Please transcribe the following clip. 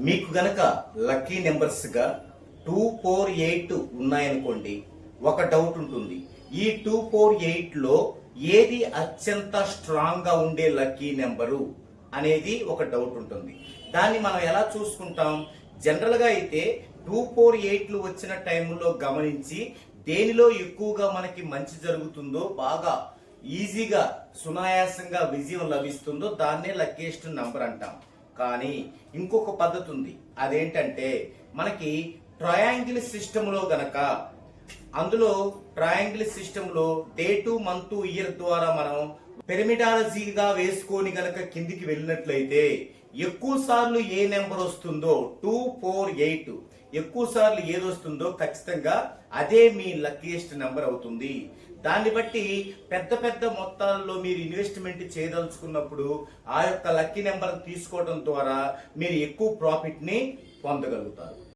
మీకు గనక లక్కీ నెంబర్స్గా 248 ఉన్నాయనుకోండి, ఒక డౌట్ ఉంటుంది. ఈ 248లో ఏది అత్యంత స్ట్రాంగ్గా ఉండే లక్కీ నెంబరు అనేది ఒక డౌట్ ఉంటుంది. దాన్ని మనం ఎలా చూసుకుంటాం? జనరల్గా అయితే 248లు వచ్చిన టైంలో గమనించి దేనిలో ఎక్కువగా మనకి మంచి జరుగుతుందో, బాగా ఈజీగా సునాయాసంగా విజయం లభిస్తుందో దాన్నే లక్కీయెస్ట్ నంబర్ అంటాం. కానీ ఇంకొక పద్ధతి ఉంది. అదేంటంటే మనకి ట్రయాంగిల్ సిస్టంలో గనక అందులో ట్రయాంగిల్ సిస్టంలో డేటు మంత్ ఇయర్ ద్వారా మనం పిరమిడాలజీగా వేసుకొని గనక కిందికి వెళ్ళినట్లయితే ఎక్కువ సార్లు ఏ నెంబర్ వస్తుందో 248 ఎక్కువ సార్లు ఏది వస్తుందో ఖచ్చితంగా అదే మీ లక్కీయెస్ట్ నెంబర్ అవుతుంది. దాన్ని బట్టి పెద్ద పెద్ద మొత్తాల్లో మీరు ఇన్వెస్ట్మెంట్ చేయదలుచుకున్నప్పుడు ఆ యొక్క లక్కీ నెంబర్ తీసుకోవడం ద్వారా మీరు ఎక్కువ ప్రాఫిట్ ని పొందగలుగుతారు.